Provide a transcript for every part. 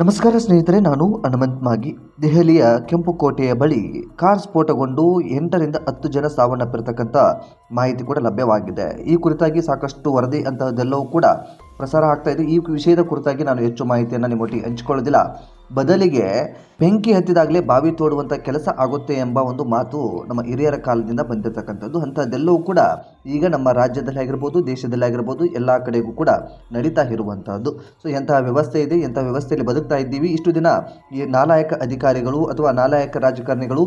ನಮಸ್ಕಾರ ಸ್ನೇಹಿತರೆ, ನಾನು ಹನುಮಂತ್ ಮಾಗಿ. ದೆಹಲಿಯ ಕೆಂಪು ಕೋಟೆಯ ಬಳಿ ಕಾರ್ ಸ್ಫೋಟಗೊಂಡು 8ರಿಂದ 10 ಜನ ಸಾವನ್ನಪ್ಪಿರತಕ್ಕಂಥ ಮಾಹಿತಿ ಕೂಡ ಲಭ್ಯವಾಗಿದೆ. ಈ ಕುರಿತಾಗಿ ಸಾಕಷ್ಟು ವರದಿ ಅಂತಹದ್ದೆಲ್ಲವೂ ಕೂಡ ಪ್ರಸಾರ ಆಗ್ತಾ ಇದೆ. ಈ ವಿಷಯದ ಕುರಿತಾಗಿ ನಾನು ಹೆಚ್ಚು ಮಾಹಿತಿಯನ್ನು ನಿಮ್ಮೊಟ್ಟಿಗೆ ಹಂಚಿಕೊಳ್ಳೋದಿಲ್ಲ. ಬದಲಿಗೆ ಬೆಂಕಿ ಹತ್ತಿದಾಗಲೇ ಬಾವಿ ತೋಡುವಂಥ ಕೆಲಸ ಆಗುತ್ತೆ ಎಂಬ ಒಂದು ಮಾತು ನಮ್ಮ ಹಿರಿಯರ ಕಾಲದಿಂದ ಬಂದಿರತಕ್ಕಂಥದ್ದು. ಅಂಥದ್ದೆಲ್ಲವೂ ಕೂಡ ಈಗ ನಮ್ಮ ರಾಜ್ಯದಲ್ಲಿ ಆಗಿರ್ಬೋದು, ದೇಶದಲ್ಲಿ ಆಗಿರ್ಬೋದು, ಎಲ್ಲ ಕಡೆಗೂ ಕೂಡ ನಡೀತಾ ಇರುವಂಥದ್ದು. ಸೊ ಎಂತಹ ವ್ಯವಸ್ಥೆ ಇದೆ, ಎಂಥ ವ್ಯವಸ್ಥೆಯಲ್ಲಿ ಬದುಕ್ತಾ ಇದ್ದೀವಿ. ಇಷ್ಟು ದಿನ ಈ ನಾಲಾಯಕ ಅಧಿಕಾರಿಗಳು ಅಥವಾ ನಾಲಾಯಕ ರಾಜಕಾರಣಿಗಳು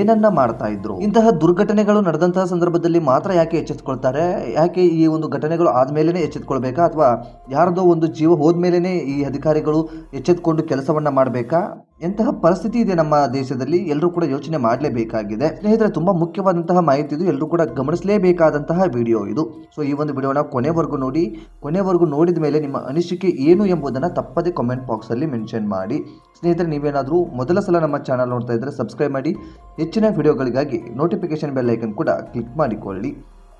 ಏನನ್ನ ಮಾಡ್ತಾ ಇದ್ರು? ಇಂತಹ ದುರ್ಘಟನೆಗಳು ನಡೆದಂತಹ ಸಂದರ್ಭದಲ್ಲಿ ಮಾತ್ರ ಯಾಕೆ ಎಚ್ಚೆತ್ತುಕೊಳ್ತಾರೆ? ಯಾಕೆ ಈ ಒಂದು ಘಟನೆಗಳು ಆದ್ಮೇಲೆ ಎಚ್ಚೆತ್ತುಕೊಳ್ಬೇಕಾ, ಅಥವಾ ಯಾರದೋ ಒಂದು ಜೀವ ಹೋದ್ಮೇಲೆ ಈ ಅಧಿಕಾರಿಗಳು ಎಚ್ಚೆತ್ತುಕೊಂಡು ಕೆಲಸವನ್ನ ಮಾಡಬೇಕಾ? ಎಂತಹ ಪರಿಸ್ಥಿತಿ ಇದೆ ನಮ್ಮ ದೇಶದಲ್ಲಿ, ಎಲ್ಲರೂ ಕೂಡ ಯೋಚನೆ ಮಾಡಲೇಬೇಕಾಗಿದೆ. ಸ್ನೇಹಿತರೆ, ತುಂಬಾ ಮುಖ್ಯವಾದಂತಹ ಮಾಹಿತಿ ಇದು, ಎಲ್ಲರೂ ಕೂಡ ಗಮನಿಸಲೇಬೇಕಾದಂತಹ ವಿಡಿಯೋ ಇದು. ಸೊ ಈ ಒಂದು ವಿಡಿಯೋನ ಕೊನೆವರೆಗೂ ನೋಡಿ. ಕೊನೆವರೆಗೂ ನೋಡಿದ ಮೇಲೆ ನಿಮ್ಮ ಅನಿಸಿಕೆ ಏನು ಎಂಬುದನ್ನು ತಪ್ಪದೇ ಕಾಮೆಂಟ್ ಬಾಕ್ಸ್ ಅಲ್ಲಿ ಮೆನ್ಷನ್ ಮಾಡಿ. ಸ್ನೇಹಿತರೆ, ನೀವೇನಾದರೂ ಮೊದಲ ಸಲ ನಮ್ಮ ಚಾನಲ್ ನೋಡ್ತಾ ಇದ್ದರೆ ಸಬ್ಸ್ಕ್ರೈಬ್ ಮಾಡಿ. ಹೆಚ್ಚಿನ ವಿಡಿಯೋಗಳಿಗಾಗಿ ನೋಟಿಫಿಕೇಶನ್ ಬೆಲ್ ಐಕನ್ ಕೂಡ ಕ್ಲಿಕ್ ಮಾಡಿಕೊಳ್ಳಿ.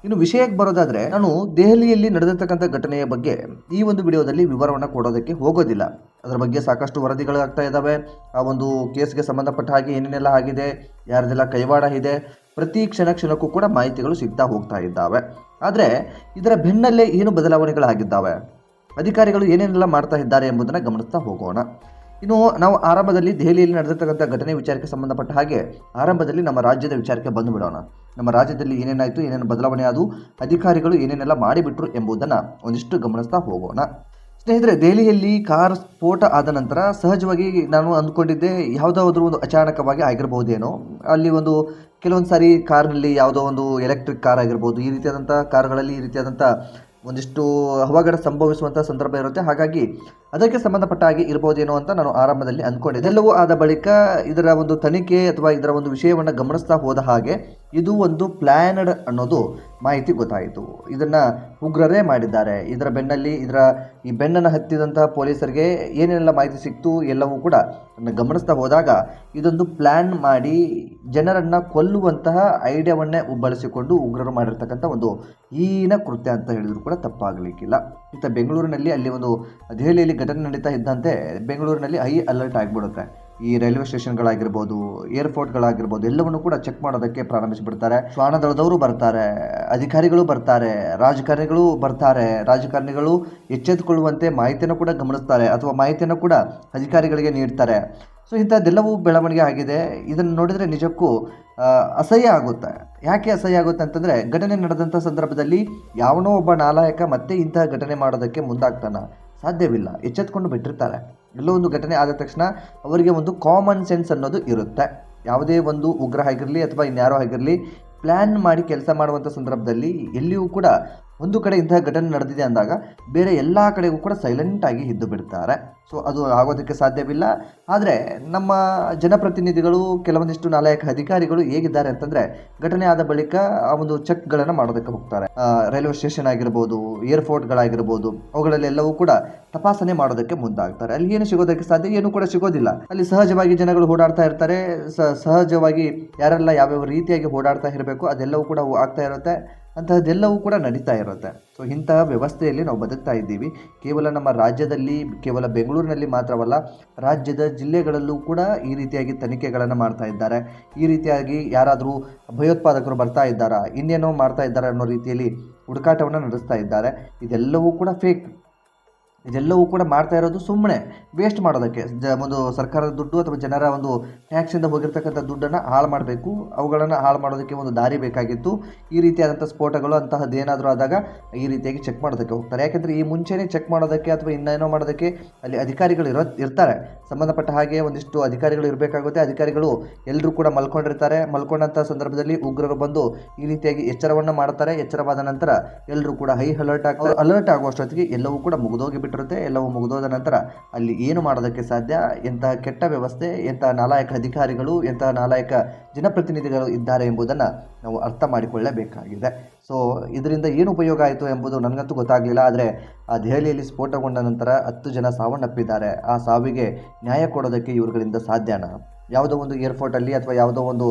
ಇನ್ನು ವಿಷಯಕ್ಕೆ ಬರೋದಾದ್ರೆ, ನಾನು ದೆಹಲಿಯಲ್ಲಿ ನಡೆದಿರ್ತಕ್ಕಂಥ ಘಟನೆಯ ಬಗ್ಗೆ ಈ ಒಂದು ವಿಡಿಯೋದಲ್ಲಿ ವಿವರವನ್ನು ಕೊಡೋದಕ್ಕೆ ಹೋಗೋದಿಲ್ಲ. ಅದರ ಬಗ್ಗೆ ಸಾಕಷ್ಟು ವರದಿಗಳಾಗ್ತಾ ಇದ್ದಾವೆ. ಆ ಒಂದು ಕೇಸ್ಗೆ ಸಂಬಂಧಪಟ್ಟ ಹಾಗೆ ಏನೇನೆಲ್ಲ ಆಗಿದೆ, ಯಾರದೆಲ್ಲ ಕೈವಾಡ ಇದೆ, ಪ್ರತಿ ಕ್ಷಣಕ್ಕೂ ಕೂಡ ಮಾಹಿತಿಗಳು ಸಿಗ್ತಾ ಹೋಗ್ತಾ ಇದ್ದಾವೆ. ಆದರೆ ಇದರ ಬೆನ್ನಲ್ಲೇ ಏನು ಬದಲಾವಣೆಗಳಾಗಿದ್ದಾವೆ, ಅಧಿಕಾರಿಗಳು ಏನೇನೆಲ್ಲ ಮಾಡ್ತಾ ಇದ್ದಾರೆ ಎಂಬುದನ್ನು ಗಮನಿಸ್ತಾ ಹೋಗೋಣ. ಇನ್ನು ನಾವು ಆರಂಭದಲ್ಲಿ ದೆಹಲಿಯಲ್ಲಿ ನಡೆದಿರ್ತಕ್ಕಂಥ ಘಟನೆ ವಿಚಾರಕ್ಕೆ ಸಂಬಂಧಪಟ್ಟ ಹಾಗೆ ಆರಂಭದಲ್ಲಿ ನಮ್ಮ ರಾಜ್ಯದ ವಿಚಾರಕ್ಕೆ ಬಂದು ಬಿಡೋಣ. ನಮ್ಮ ರಾಜ್ಯದಲ್ಲಿ ಏನೇನಾಯಿತು, ಏನೇನು ಬದಲಾವಣೆ ಆದವು, ಅಧಿಕಾರಿಗಳು ಏನೇನೆಲ್ಲ ಮಾಡಿಬಿಟ್ರು ಎಂಬುದನ್ನು ಒಂದಿಷ್ಟು ಗಮನಿಸ್ತಾ ಹೋಗೋಣ. ಸ್ನೇಹಿತರೆ, ದೆಹಲಿಯಲ್ಲಿ ಕಾರ್ ಸ್ಫೋಟ ಆದ ನಂತರ ಸಹಜವಾಗಿ ನಾನು ಅಂದ್ಕೊಂಡಿದ್ದೆ ಯಾವುದಾದ್ರೂ ಒಂದು ಅಚಾನಕವಾಗಿ ಆಗಿರ್ಬೋದೇನೋ. ಅಲ್ಲಿ ಒಂದು ಕೆಲವೊಂದು ಸಾರಿ ಕಾರ್ನಲ್ಲಿ ಯಾವುದೋ ಒಂದು ಎಲೆಕ್ಟ್ರಿಕ್ ಕಾರ್ ಆಗಿರ್ಬೋದು, ಈ ರೀತಿಯಾದಂಥ ಕಾರ್ಗಳಲ್ಲಿ ಈ ರೀತಿಯಾದಂಥ ಒಂದಿಷ್ಟು ಅವಘಡ ಸಂಭವಿಸುವಂಥ ಸಂದರ್ಭ ಇರುತ್ತೆ. ಹಾಗಾಗಿ ಅದಕ್ಕೆ ಸಂಬಂಧಪಟ್ಟ ಹಾಗೆ ಇರ್ಬೋದೇನೋ ಅಂತ ನಾನು ಆರಂಭದಲ್ಲಿ ಅಂದ್ಕೊಂಡಿದ್ದೆ. ಎಲ್ಲವೂ ಆದ ಬಳಿಕ ಇದರ ಒಂದು ತನಿಖೆ ಅಥವಾ ಇದರ ಒಂದು ವಿಷಯವನ್ನು ಗಮನಿಸ್ತಾ ಹೋದ ಹಾಗೆ ಇದು ಒಂದು ಪ್ಲ್ಯಾನಡ್ ಅನ್ನೋದು ಮಾಹಿತಿ ಗೊತ್ತಾಯಿತು. ಇದನ್ನು ಉಗ್ರರೇ ಮಾಡಿದ್ದಾರೆ. ಇದರ ಬೆನ್ನಲ್ಲಿ ಈ ಬೆನ್ನನ್ನು ಹತ್ತಿದಂತಹ ಪೊಲೀಸರಿಗೆ ಏನೆಲ್ಲ ಮಾಹಿತಿ ಸಿಕ್ತು ಎಲ್ಲವೂ ಕೂಡ ಗಮನಿಸ್ತಾ ಹೋದಾಗ ಇದೊಂದು ಪ್ಲ್ಯಾನ್ ಮಾಡಿ ಜನರನ್ನು ಕೊಲ್ಲುವಂತಹ ಐಡಿಯಾವನ್ನೇ ಬಳಸಿಕೊಂಡು ಉಗ್ರರು ಮಾಡಿರ್ತಕ್ಕಂಥ ಒಂದು ಹೀನ ಕೃತ್ಯ ಅಂತ ಹೇಳಿದ್ರು ಕೂಡ ತಪ್ಪಾಗಲಿಕ್ಕಿಲ್ಲ. ಇಂಥ ಬೆಂಗಳೂರಿನಲ್ಲಿ ಅಲ್ಲಿ ಒಂದು ದೆಹಲಿಯಲ್ಲಿ ಘಟನೆ ನಡೀತಾ ಇದ್ದಂತೆ ಬೆಂಗಳೂರಿನಲ್ಲಿ ಹೈ ಅಲರ್ಟ್ ಆಗಿಬಿಡುತ್ತೆ. ಈ ರೈಲ್ವೆ ಸ್ಟೇಷನ್ಗಳಾಗಿರ್ಬೋದು, ಏರ್ಪೋರ್ಟ್ಗಳಾಗಿರ್ಬೋದು, ಎಲ್ಲವನ್ನು ಕೂಡ ಚೆಕ್ ಮಾಡೋದಕ್ಕೆ ಪ್ರಾರಂಭಿಸಿಬಿಡ್ತಾರೆ. ಶ್ವಾನದಳದವರು ಬರ್ತಾರೆ, ಅಧಿಕಾರಿಗಳು ಬರ್ತಾರೆ, ರಾಜಕಾರಣಿಗಳು ಎಚ್ಚೆತ್ತುಕೊಳ್ಳುವಂತೆ ಮಾಹಿತಿಯನ್ನು ಕೂಡ ಗಮನಿಸ್ತಾರೆ ಅಥವಾ ಮಾಹಿತಿಯನ್ನು ಕೂಡ ಅಧಿಕಾರಿಗಳಿಗೆ ನೀಡ್ತಾರೆ. ಸೊ ಇಂಥದ್ದೆಲ್ಲವೂ ಬೆಳವಣಿಗೆ ಆಗಿದೆ. ಇದನ್ನು ನೋಡಿದರೆ ನಿಜಕ್ಕೂ ಅಸಹ್ಯ ಆಗುತ್ತೆ. ಯಾಕೆ ಅಸಹ್ಯ ಆಗುತ್ತೆ ಅಂತಂದರೆ, ಘಟನೆ ನಡೆದಂಥ ಸಂದರ್ಭದಲ್ಲಿ ಯಾವನೋ ಒಬ್ಬ ನಾಲಾಯಕ ಮತ್ತೆ ಇಂತಹ ಘಟನೆ ಮಾಡೋದಕ್ಕೆ ಮುಂದಾಗ್ತಾನೆ? ಸಾಧ್ಯವಿಲ್ಲ. ಎಚ್ಚೆತ್ಕೊಂಡು ಬಿಟ್ಟಿರ್ತಾರೆ. ಎಲ್ಲೋ ಒಂದು ಘಟನೆ ಆದ ತಕ್ಷಣ ಅವರಿಗೆ ಒಂದು ಕಾಮನ್ ಸೆನ್ಸ್ ಅನ್ನೋದು ಇರುತ್ತೆ. ಯಾವುದೇ ಒಂದು ಉಗ್ರ ಆಗಿರಲಿ ಅಥವಾ ಇನ್ಯಾರೋ ಆಗಿರಲಿ ಪ್ಲ್ಯಾನ್ ಮಾಡಿ ಕೆಲಸ ಮಾಡುವಂಥ ಸಂದರ್ಭದಲ್ಲಿ ಎಲ್ಲಿಯೂ ಕೂಡ ಒಂದು ಕಡೆ ಇಂತಹ ಘಟನೆ ನಡೆದಿದೆ ಅಂದಾಗ ಬೇರೆ ಎಲ್ಲ ಕಡೆಗೂ ಕೂಡ ಸೈಲೆಂಟಾಗಿ ಇದ್ದು ಬಿಡ್ತಾರೆ. ಸೊ ಅದು ಆಗೋದಕ್ಕೆ ಸಾಧ್ಯವಿಲ್ಲ. ಆದರೆ ನಮ್ಮ ಜನಪ್ರತಿನಿಧಿಗಳು, ಕೆಲವೊಂದಿಷ್ಟು ನಾಲಾಯಕ ಅಧಿಕಾರಿಗಳು ಹೇಗಿದ್ದಾರೆ ಅಂತಂದರೆ, ಘಟನೆ ಆದ ಬಳಿಕ ಆ ಒಂದು ಚೆಕ್ಗಳನ್ನು ಮಾಡೋದಕ್ಕೆ ಹೋಗ್ತಾರೆ. ರೈಲ್ವೆ ಸ್ಟೇಷನ್ ಆಗಿರ್ಬೋದು, ಏರ್ಪೋರ್ಟ್ಗಳಾಗಿರ್ಬೋದು, ಅವುಗಳಲ್ಲೆಲ್ಲವೂ ಕೂಡ ತಪಾಸಣೆ ಮಾಡೋದಕ್ಕೆ ಮುಂದಾಗ್ತಾರೆ. ಅಲ್ಲಿ ಏನು ಸಿಗೋದಕ್ಕೆ ಸಾಧ್ಯ? ಏನು ಕೂಡ ಸಿಗೋದಿಲ್ಲ. ಅಲ್ಲಿ ಸಹಜವಾಗಿ ಜನಗಳು ಓಡಾಡ್ತಾ ಇರ್ತಾರೆ. ಸಹಜವಾಗಿ ಯಾರೆಲ್ಲ ಯಾವ್ಯಾವ ರೀತಿಯಾಗಿ ಓಡಾಡ್ತಾ ಇರಬೇಕು ಅದೆಲ್ಲವೂ ಕೂಡ ಆಗ್ತಾ ಇರುತ್ತೆ. ಅಂತಹದ್ದೆಲ್ಲವೂ ಕೂಡ ನಡೀತಾ ಇರುತ್ತೆ. ಸೊ ಇಂತಹ ವ್ಯವಸ್ಥೆಯಲ್ಲಿ ನಾವು ಬದುಕ್ತಾ ಇದ್ದೀವಿ. ಕೇವಲ ನಮ್ಮ ರಾಜ್ಯದಲ್ಲಿ, ಕೇವಲ ಬೆಂಗಳೂರಿನಲ್ಲಿ ಮಾತ್ರವಲ್ಲ, ರಾಜ್ಯದ ಜಿಲ್ಲೆಗಳಲ್ಲೂ ಕೂಡ ಈ ರೀತಿಯಾಗಿ ತನಿಖೆಗಳನ್ನು ಮಾಡ್ತಾ ಇದ್ದಾರೆ. ಈ ರೀತಿಯಾಗಿ ಯಾರಾದರೂ ಭಯೋತ್ಪಾದಕರು ಬರ್ತಾ ಇದ್ದಾರಾ, ಇನ್ನೇನೋ ಮಾಡ್ತಾ ಇದ್ದಾರೆ ಅನ್ನೋ ರೀತಿಯಲ್ಲಿ ಹುಡುಕಾಟವನ್ನು ನಡೆಸ್ತಾ ಇದ್ದಾರೆ. ಇದೆಲ್ಲವೂ ಕೂಡ ಫೇಕ್. ಇದೆಲ್ಲವೂ ಕೂಡ ಮಾಡ್ತಾ ಇರೋದು ಸುಮ್ಮನೆ ವೇಸ್ಟ್ ಮಾಡೋದಕ್ಕೆ. ಒಂದು ಸರ್ಕಾರದ ದುಡ್ಡು ಅಥವಾ ಜನರ ಒಂದು ಟ್ಯಾಕ್ಸಿಂದ ಹೋಗಿರ್ತಕ್ಕಂಥ ದುಡ್ಡನ್ನು ಹಾಳು ಮಾಡಬೇಕು. ಅವುಗಳನ್ನು ಹಾಳು ಮಾಡೋದಕ್ಕೆ ಒಂದು ದಾರಿ ಬೇಕಾಗಿತ್ತು. ಈ ರೀತಿಯಾದಂಥ ಸ್ಫೋಟಗಳು ಅಂತಹದ್ದೇನಾದರೂ ಆದಾಗ ಈ ರೀತಿಯಾಗಿ ಚೆಕ್ ಮಾಡೋದಕ್ಕೆ ಹೋಗ್ತಾರೆ. ಯಾಕೆಂದರೆ ಈ ಮುಂಚೆನೇ ಚೆಕ್ ಮಾಡೋದಕ್ಕೆ ಅಥವಾ ಇನ್ನೇನೋ ಮಾಡೋದಕ್ಕೆ ಅಲ್ಲಿ ಅಧಿಕಾರಿಗಳು ಇರ್ತಾರೆ. ಸಂಬಂಧಪಟ್ಟ ಹಾಗೆ ಒಂದಿಷ್ಟು ಅಧಿಕಾರಿಗಳು ಇರಬೇಕಾಗುತ್ತೆ. ಅಧಿಕಾರಿಗಳು ಎಲ್ಲರೂ ಕೂಡ ಮಲ್ಕೊಂಡಿರ್ತಾರೆ. ಮಲ್ಕೊಂಡಂಥ ಸಂದರ್ಭದಲ್ಲಿ ಉಗ್ರರು ಬಂದು ಈ ರೀತಿಯಾಗಿ ಎಚ್ಚರವನ್ನು ಮಾಡ್ತಾರೆ. ಎಚ್ಚರವಾದ ನಂತರ ಎಲ್ಲರೂ ಕೂಡ ಹೈ ಅಲರ್ಟ್ ಆಗುವಷ್ಟೊತ್ತಿಗೆ ಎಲ್ಲವೂ ಕೂಡ ಮುಗಿದೋಗಿಬಿಟ್ಟಿರುತ್ತೆ. ಎಲ್ಲವೂ ಮುಗಿದೋದ ನಂತರ ಅಲ್ಲಿ ಏನು ಮಾಡೋದಕ್ಕೆ ಸಾಧ್ಯ? ಎಂತಹ ಕೆಟ್ಟ ವ್ಯವಸ್ಥೆ, ಎಂತಹ ನಾಲಾಯಕ ಅಧಿಕಾರಿಗಳು, ಎಂತಹ ನಾಲಾಯಕ ಜನಪ್ರತಿನಿಧಿಗಳು ಇದ್ದಾರೆ ಎಂಬುದನ್ನು ನಾವು ಅರ್ಥ ಮಾಡಿಕೊಳ್ಳಬೇಕಾಗಿದೆ. ಸೊ ಇದರಿಂದ ಏನು ಉಪಯೋಗ ಆಯಿತು ಎಂಬುದು ನನಗಂತೂ ಗೊತ್ತಾಗಲಿಲ್ಲ. ಆದರೆ ಆ ದೆಹಲಿಯಲ್ಲಿ ಸ್ಫೋಟಗೊಂಡ ನಂತರ 10 ಜನ ಸಾವನ್ನಪ್ಪಿದ್ದಾರೆ. ಆ ಸಾವಿಗೆ ನ್ಯಾಯ ಕೊಡೋದಕ್ಕೆ ಇವುಗಳಿಂದ ಸಾಧ್ಯನಾ? ಯಾವುದೋ ಒಂದು ಏರ್ಪೋರ್ಟಲ್ಲಿ ಅಥವಾ ಯಾವುದೋ ಒಂದು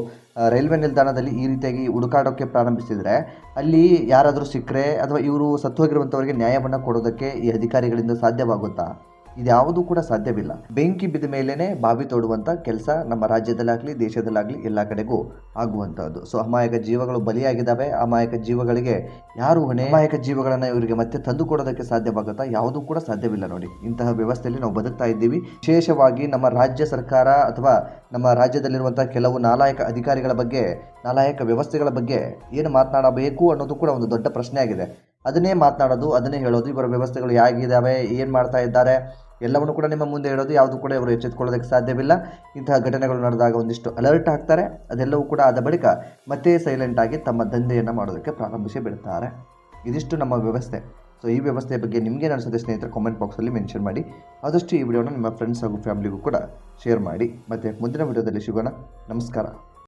ರೈಲ್ವೆ ನಿಲ್ದಾಣದಲ್ಲಿ ಈ ರೀತಿಯಾಗಿ ಹುಡುಕಾಡೋಕ್ಕೆ ಪ್ರಾರಂಭಿಸಿದರೆ ಅಲ್ಲಿ ಯಾರಾದರೂ ಸಿಕ್ಕರೆ ಅಥವಾ ಇವರು ಸತ್ತು ಹೋಗಿರುವಂಥವರಿಗೆ ನ್ಯಾಯವನ್ನು ಕೊಡೋದಕ್ಕೆ ಈ ಅಧಿಕಾರಿಗಳಿಂದ ಸಾಧ್ಯವಾಗುತ್ತಾ? ಇದ್ಯಾವುದೂ ಕೂಡ ಸಾಧ್ಯವಿಲ್ಲ. ಬೆಂಕಿ ಬಿದ್ದ ಮೇಲೇನೆ ಬಾವಿ ತೋಡುವಂಥ ಕೆಲಸ ನಮ್ಮ ರಾಜ್ಯದಲ್ಲಾಗಲಿ ದೇಶದಲ್ಲಾಗಲಿ ಎಲ್ಲ ಕಡೆಗೂ ಆಗುವಂಥದ್ದು. ಸೊ ಅಮಾಯಕ ಜೀವಗಳು ಬಲಿಯಾಗಿದ್ದಾವೆ. ಅಮಾಯಕ ಜೀವಗಳಿಗೆ ಯಾರು ಹೊಣೆ? ಅಮಾಯಕ ಜೀವಗಳನ್ನು ಇವರಿಗೆ ಮತ್ತೆ ತಂದು ಕೊಡೋದಕ್ಕೆ ಸಾಧ್ಯವಾಗುತ್ತಾ? ಯಾವುದೂ ಕೂಡ ಸಾಧ್ಯವಿಲ್ಲ ನೋಡಿ. ಇಂತಹ ವ್ಯವಸ್ಥೆಯಲ್ಲಿ ನಾವು ಬದುಕ್ತಾ ಇದ್ದೀವಿ. ವಿಶೇಷವಾಗಿ ನಮ್ಮ ರಾಜ್ಯ ಸರ್ಕಾರ ಅಥವಾ ನಮ್ಮ ರಾಜ್ಯದಲ್ಲಿರುವಂಥ ಕೆಲವು ನಾಲಾಯಕ ಅಧಿಕಾರಿಗಳ ಬಗ್ಗೆ, ನಾಲಾಯಕ ವ್ಯವಸ್ಥೆಗಳ ಬಗ್ಗೆ ಏನು ಮಾತನಾಡಬೇಕು ಅನ್ನೋದು ಕೂಡ ಒಂದು ದೊಡ್ಡ ಪ್ರಶ್ನೆ ಆಗಿದೆ. ಅದನ್ನೇ ಮಾತನಾಡೋದು, ಅದನ್ನೇ ಹೇಳೋದು, ಇವರ ವ್ಯವಸ್ಥೆಗಳು ಹೇಗಿದ್ದಾವೆ, ಏನು ಮಾಡ್ತಾ ಇದ್ದಾರೆ ಎಲ್ಲವನ್ನು ಕೂಡ ನಿಮ್ಮ ಮುಂದೆ ಹೇಳೋದು. ಯಾವುದು ಕೂಡ ಇವರು ಎಚ್ಚೆತ್ತುಕೊಳ್ಳೋದಕ್ಕೆ ಸಾಧ್ಯವಿಲ್ಲ. ಇಂತಹ ಘಟನೆಗಳು ನಡೆದಾಗ ಒಂದಿಷ್ಟು ಅಲರ್ಟ್ ಆಗ್ತಾರೆ. ಅದೆಲ್ಲವೂ ಕೂಡ ಆದ ಬಳಿಕ ಮತ್ತೆ ಸೈಲೆಂಟ್ ಆಗಿ ತಮ್ಮ ದಂಧೆಯನ್ನು ಮಾಡೋದಕ್ಕೆ ಪ್ರಾರಂಭಿಸಿ ಬಿಡ್ತಾರೆ. ಇದಿಷ್ಟು ನಮ್ಮ ವ್ಯವಸ್ಥೆ. ಸೊ ಈ ವ್ಯವಸ್ಥೆಯ ಬಗ್ಗೆ ನಿಮಗೆ ಅನಿಸುತ್ತೆ ಸ್ನೇಹಿತರೆ, ಕಾಮೆಂಟ್ ಬಾಕ್ಸಲ್ಲಿ ಮೆನ್ಷನ್ ಮಾಡಿ. ಆದಷ್ಟು ಈ ವಿಡಿಯೋನ ನಿಮ್ಮ ಫ್ರೆಂಡ್ಸ್ ಹಾಗೂ ಫ್ಯಾಮಿಲಿಗೂ ಕೂಡ ಶೇರ್ ಮಾಡಿ. ಮತ್ತು ಮುಂದಿನ ವಿಡಿಯೋದಲ್ಲಿ ಸಿಗೋಣ. ನಮಸ್ಕಾರ.